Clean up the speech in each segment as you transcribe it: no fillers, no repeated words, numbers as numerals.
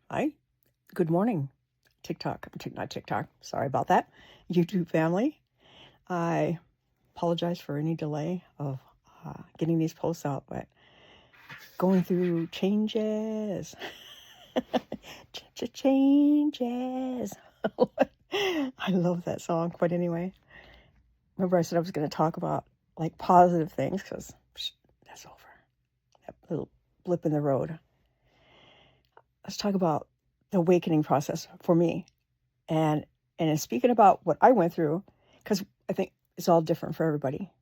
Hi, good morning, not TikTok, sorry about that, YouTube family. I apologize for any delay of getting these posts out, but going through changes. Changes. I love that song, but anyway, remember I said I was going to talk about like positive things because that's over. That little blip in the road. Let's talk about the awakening process for me. And in speaking about what I went through, because I think it's all different for everybody.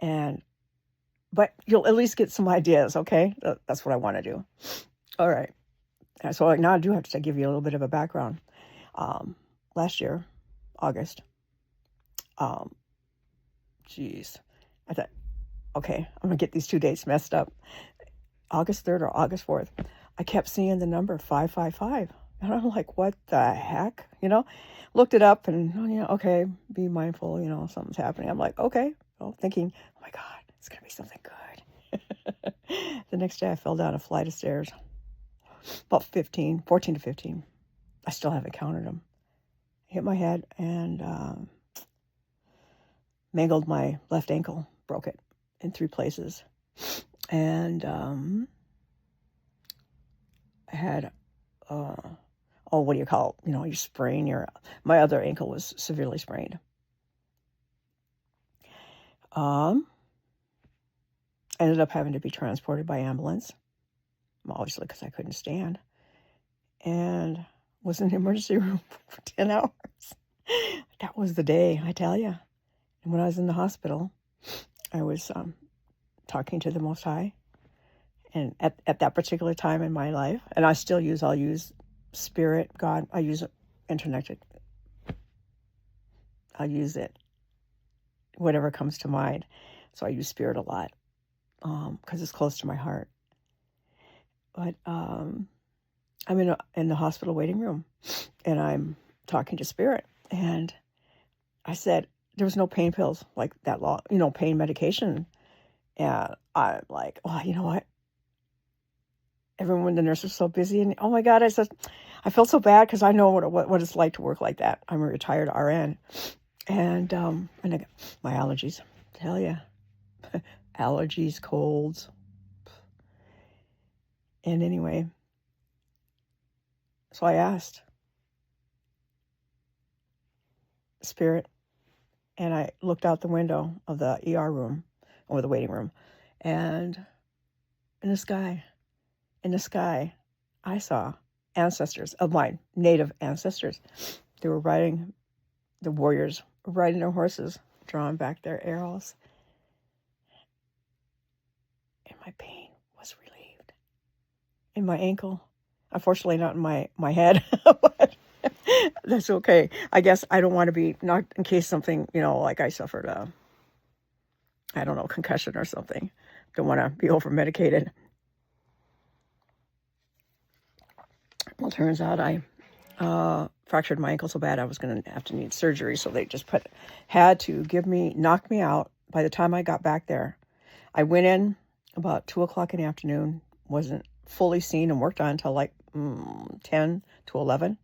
But you'll at least get some ideas, okay? That's what I want to do. All right. So now I do have to give you a little bit of a background. Last year, August, geez, I thought, okay, I'm going to get these 2 dates messed up. August 3rd or August 4th, I kept seeing the number 555. And I'm like, what the heck? Looked it up and, okay, be mindful, something's happening. I'm like, okay, thinking, oh my God, it's going to be something good. The next day I fell down a flight of stairs, about 14 to 15. I still haven't counted them. Hit my head and mangled my left ankle, broke it in 3 places. And I had, what do you call it? You sprain my other ankle was severely sprained. Ended up having to be transported by ambulance, obviously because I couldn't stand, and was in the emergency room for 10 hours. That was the day, I tell you. And when I was in the hospital, I was talking to the Most High, and at that particular time in my life, and I'll use Spirit, God, I use internet. I'll use it, whatever comes to mind. So I use Spirit a lot because it's close to my heart. But I'm in the hospital waiting room, and I'm talking to Spirit, and I said there was no pain pills like that long, pain medication. And I'm like, oh, you know what? Everyone, the nurse was so busy, and oh my God, I said, I felt so bad because I know what it's like to work like that. I'm a retired RN, and my allergies, tell you, allergies, colds, and anyway, so I asked Spirit, and I looked out the window of the ER room or the waiting room, and in the sky, I saw ancestors of mine, native ancestors. They were the warriors were riding their horses, drawing back their arrows. And my pain was relieved. In my ankle. Unfortunately, not in my head, but that's okay. I guess I don't want to be knocked in case something, like I suffered concussion or something. Don't want to be over-medicated. Well, it turns out I fractured my ankle so bad I was going to have to need surgery. So they just had to knock me out. By the time I got back there, I went in about 2:00 in the afternoon, wasn't fully seen and worked on until like 10 to 11,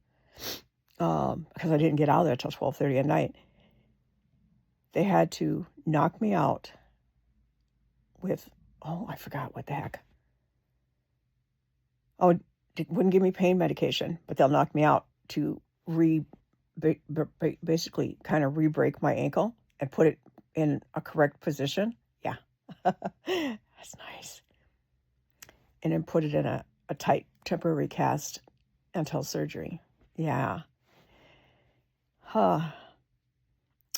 because I didn't get out of there until 12:30 at night. They had to knock me out with, I forgot what the heck. Wouldn't give me pain medication, but they'll knock me out to basically kind of re-break my ankle and put it in a correct position. Yeah, that's nice. And then put it in a tight temporary cast until surgery. Yeah. And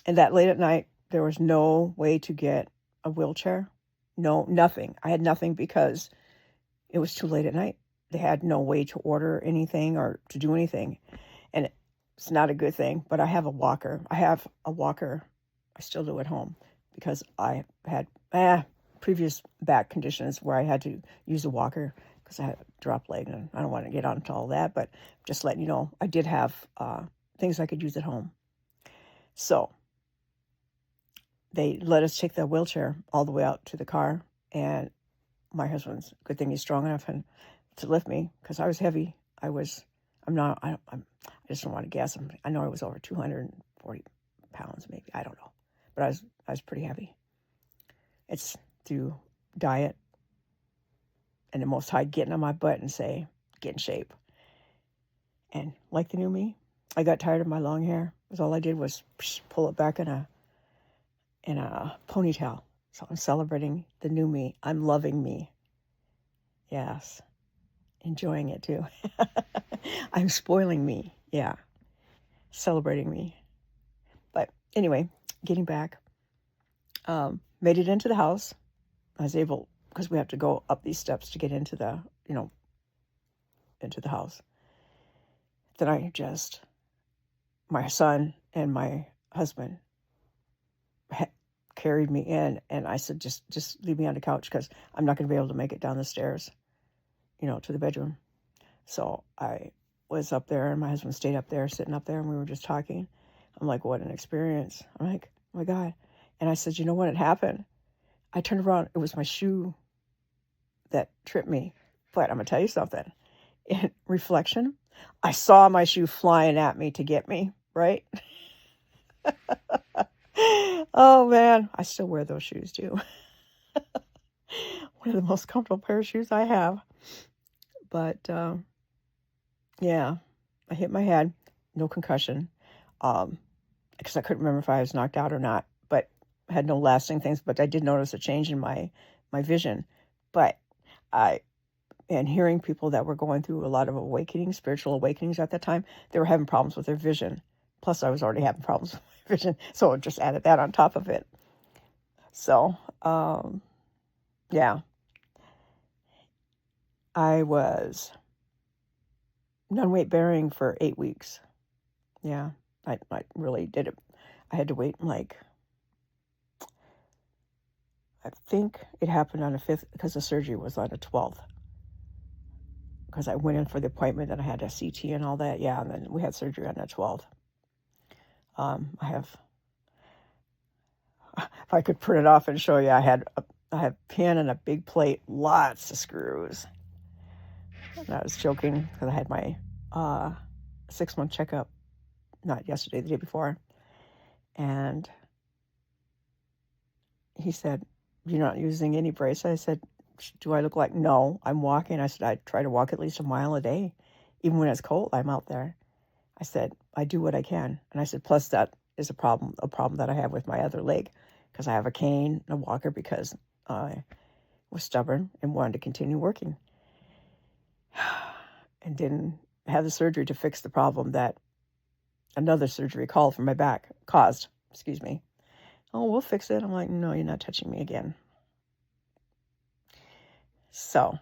that late at night, there was no way to get a wheelchair. No, nothing. I had nothing because it was too late at night. They had no way to order anything or to do anything. And it's not a good thing, but I have a walker. I still do at home because I had previous back conditions where I had to use a walker because I had a drop leg, and I don't want to get on to all that, but just letting you know, I did have things I could use at home. So they let us take the wheelchair all the way out to the car, and my husband's, good thing he's strong enough to lift me because I was heavy. I'm not, I just don't want to guess. I know I was over 240 pounds, maybe. I don't know. But I was pretty heavy. It's through diet and the Most High getting on my butt and say, get in shape. And like the new me, I got tired of my long hair. Because all I did was pull it back in a ponytail. So I'm celebrating the new me. I'm loving me. Yes. Enjoying it too. I'm spoiling me. Yeah. Celebrating me. But anyway, getting back. Made it into the house. I was able, because we have to go up these steps to get into the, into the house. Then my son and my husband carried me in, and I said, just leave me on the couch because I'm not going to be able to make it down the stairs, to the bedroom. So I was up there, and my husband stayed up there, sitting up there, and we were just talking. I'm like, what an experience. I'm like, oh my God. And I said, you know what had happened? I turned around. It was my shoe that tripped me. But I'm going to tell you something. In reflection, I saw my shoe flying at me to get me, right? Oh, man. I still wear those shoes, too. One of the most comfortable pair of shoes I have. But, yeah, I hit my head. No concussion. Because I couldn't remember if I was knocked out or not. But I had no lasting things. But I did notice a change in my vision. But and hearing people that were going through a lot of spiritual awakenings at that time, they were having problems with their vision. Plus, I was already having problems with my vision, so I just added that on top of it. So, yeah. I was non-weight bearing for 8 weeks. Yeah, I really did it. I had to wait I think it happened on the 5th because the surgery was on the 12th. Because I went in for the appointment and I had a CT and all that. Yeah, and then we had surgery on the 12th. If I could print it off and show you, I had a pin and a big plate, lots of screws. And I was joking because I had my 6-month checkup, not yesterday, the day before. And he said, you're not using any brace? I said, do I look like? No, I'm walking. I said, I try to walk at least a mile a day. Even when it's cold, I'm out there. I said, I do what I can. And I said, plus that is a problem that I have with my other leg because I have a cane and a walker because I was stubborn and wanted to continue working and didn't have the surgery to fix the problem that another surgery caused. Excuse me. Oh, we'll fix it. I'm like, no, you're not touching me again. So,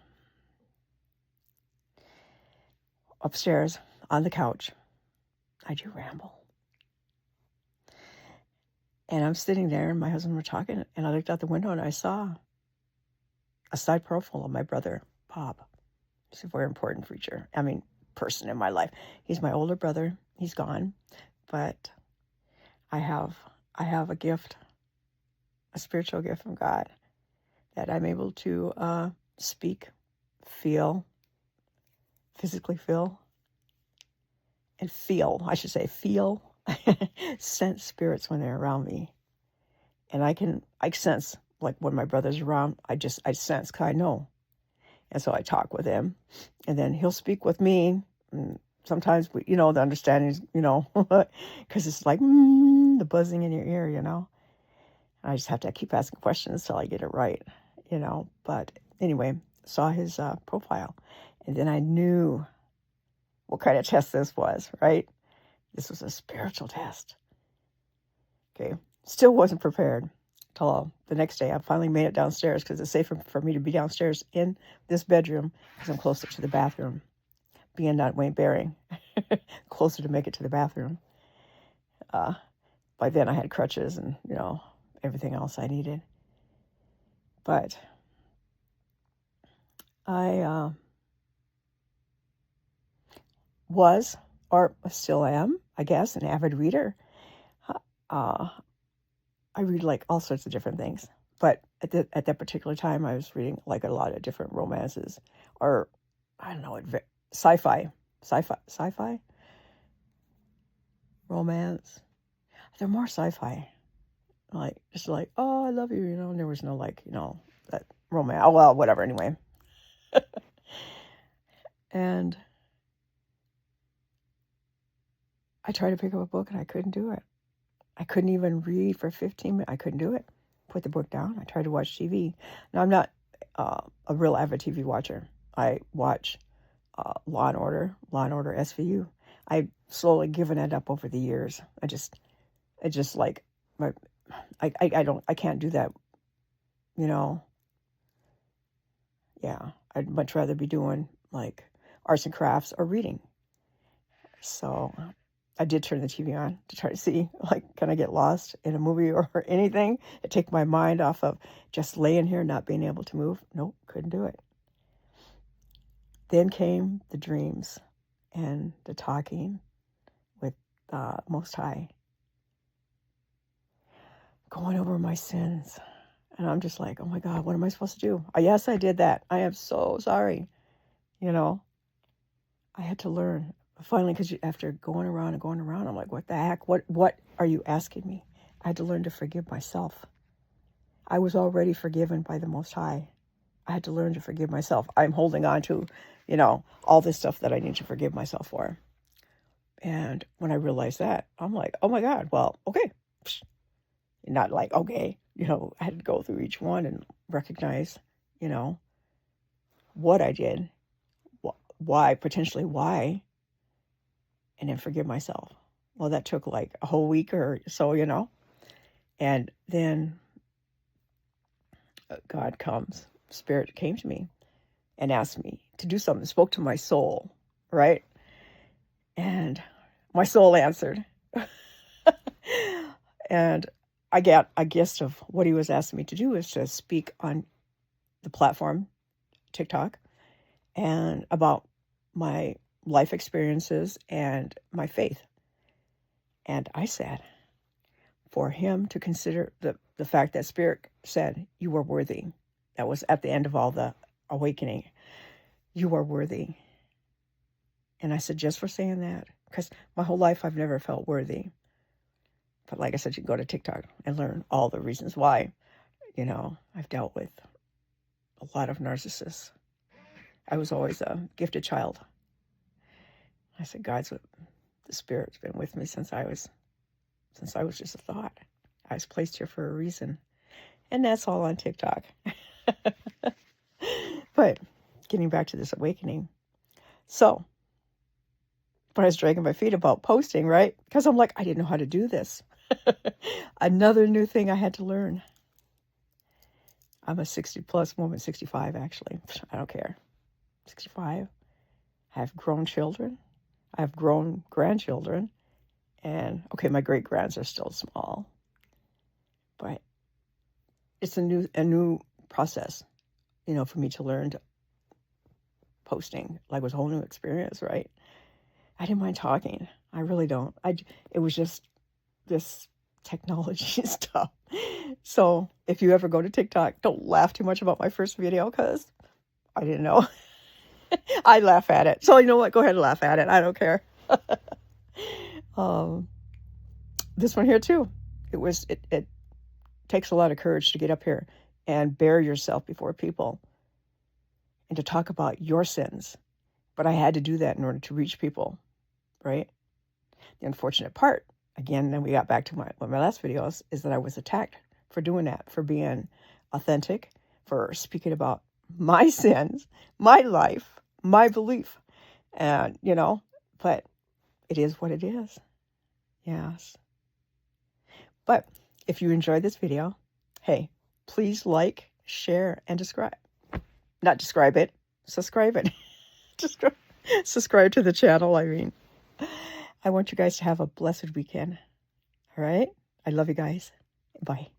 upstairs on the couch, I do ramble. And I'm sitting there, and my husband were talking, and I looked out the window, and I saw a side profile of my brother, Bob. He's a very important person in my life. He's my older brother. He's gone. But I have a gift, a spiritual gift from God, that I'm able to speak, feel, physically feel, and feel, sense spirits when they're around me. And I sense, like when my brother's around, I sense, because I know. And so I talk with him, and then he'll speak with me. And sometimes, the understanding is, because it's like the buzzing in your ear, I just have to keep asking questions till I get it right, But anyway, saw his profile, and then I knew what kind of test this was, right? This was a spiritual test. Okay, still wasn't prepared till the next day. I finally made it downstairs because it's safer for me to be downstairs in this bedroom because I'm closer to the bathroom, being not weight bearing, closer to make it to the bathroom. By then I had crutches and, everything else I needed. But I was, or still am, I guess, an avid reader. I read like all sorts of different things. But at that particular time, I was reading like a lot of different romances or, I don't know, sci-fi. sci-fi, romance. They're more sci-fi. Like, just like, oh, I love you, and there was no, like, that romance. Oh, well, whatever, anyway. And I tried to pick up a book, and I couldn't do it. I couldn't even read for 15 minutes. I couldn't do it. Put the book down. I tried to watch TV. Now, I'm not a real avid TV watcher. I watch Law and Order SVU. I've slowly given it up over the years. I just like, I can't do that, Yeah, I'd much rather be doing, like, arts and crafts or reading. So I did turn the TV on to try to see, like, can I get lost in a movie or anything to take my mind off of just laying here not being able to move. Nope, couldn't do it. Then came the dreams and the talking with Most High, going over my sins. And I'm just like, oh my God, what am I supposed to do? Yes, I did that. I am so sorry. I had to learn. Finally, because after going around and going around, I'm like, what the heck? What are you asking me? I had to learn to forgive myself. I was already forgiven by the Most High. I had to learn to forgive myself. I'm holding on to, all this stuff that I need to forgive myself for. And when I realized that, I'm like, oh my God, well, okay. Not like, okay, I had to go through each one and recognize, what I did, potentially why, and then forgive myself. Well, that took like a whole week or so, and then Spirit came to me and asked me to do something, spoke to my soul, right? And my soul answered. And I got a gist of what he was asking me to do is to speak on the platform, TikTok, and about my life experiences and my faith. And I said, for him to consider the fact that Spirit said, you are worthy. That was at the end of all the awakening. You are worthy. And I said, just for saying that, because my whole life I've never felt worthy. But like I said, you can go to TikTok and learn all the reasons why. I've dealt with a lot of narcissists. I was always a gifted child. I said, the Spirit's been with me since I was just a thought. I was placed here for a reason. And that's all on TikTok. But getting back to this awakening. So, when I was dragging my feet about posting, right? Because I'm like, I didn't know how to do this. Another new thing I had to learn. I'm a 60-plus woman, 65 actually. I don't care. 65. I have grown children. I have grown grandchildren. And, okay, my great-grands are still small. But it's a new process, for me to learn to posting. Like, it was a whole new experience, right? I didn't mind talking. I really don't. It was just this technology stuff. So if you ever go to TikTok, don't laugh too much about my first video because I didn't know. I laugh at it. So you know what? Go ahead and laugh at it. I don't care. This one here too. It takes a lot of courage to get up here and bare yourself before people and to talk about your sins. But I had to do that in order to reach people, right? The unfortunate part, again, then we got back to my last videos, is that I was attacked for doing that, for being authentic, for speaking about my sins, my life, my belief. And, but it is what it is. Yes. But if you enjoyed this video, hey, please like, share, and subscribe. Not describe it, subscribe it. Subscribe to the channel, I mean. I want you guys to have a blessed weekend. All right? I love you guys. Bye.